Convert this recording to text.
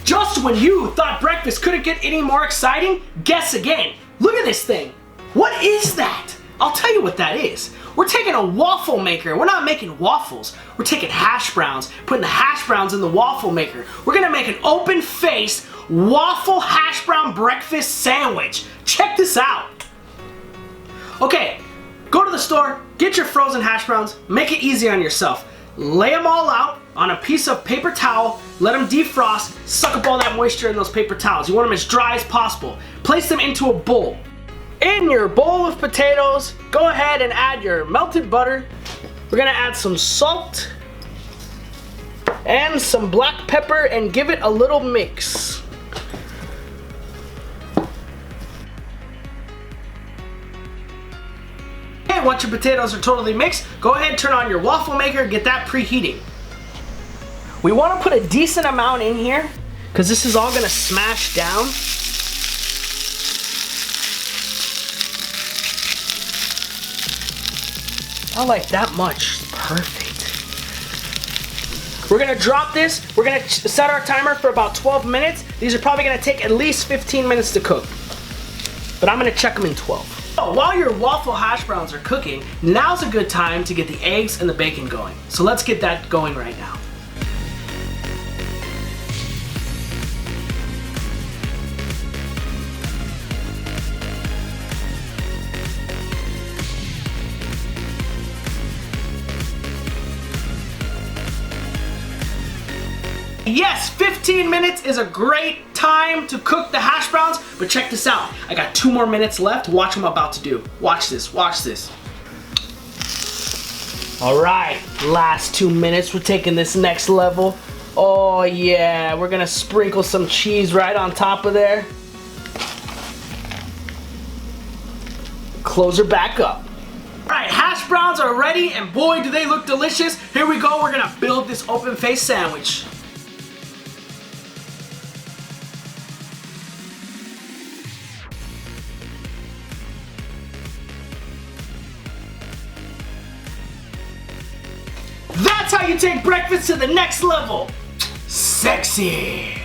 Just when you thought breakfast couldn't get any more exciting, guess again. Look at this thing. What is that? I'll tell you what that is. We're taking a waffle maker. We're not making waffles. We're taking hash browns, putting the hash browns in the waffle maker. We're gonna make an open-faced waffle hash brown breakfast sandwich. Check this out. Okay, go to the store, get your frozen hash browns, make it easy on yourself. Lay them all out on a piece of paper towel, let them defrost, suck up all that moisture in those paper towels. You want them as dry as possible. Place them into a bowl. In your bowl of potatoes, go ahead and add your melted butter. We're gonna add some salt and some black pepper and give it a little mix. Okay, once your potatoes are totally mixed, go ahead and turn on your waffle maker, get that preheating. We want to put a decent amount in here because this is all gonna smash down. I like that much. Perfect. We're gonna drop this. We're gonna set our timer for about 12 minutes. These are probably gonna take at least 15 minutes to cook, but I'm gonna check them in 12. So while your waffle hash browns are cooking, now's a good time to get the eggs and the bacon going. So let's get that going right now. Yes, 15 minutes is a great time to cook the hash browns, but check this out. I got 2 more minutes left. Watch what I'm about to do. Watch this, watch this. All right, last 2 minutes. We're taking this next level. Oh yeah, we're gonna sprinkle some cheese right on top of there. Close her back up. All right, hash browns are ready, and boy, do they look delicious. Here we go, we're gonna build this open-faced sandwich. That's how you take breakfast to the next level. Sexy.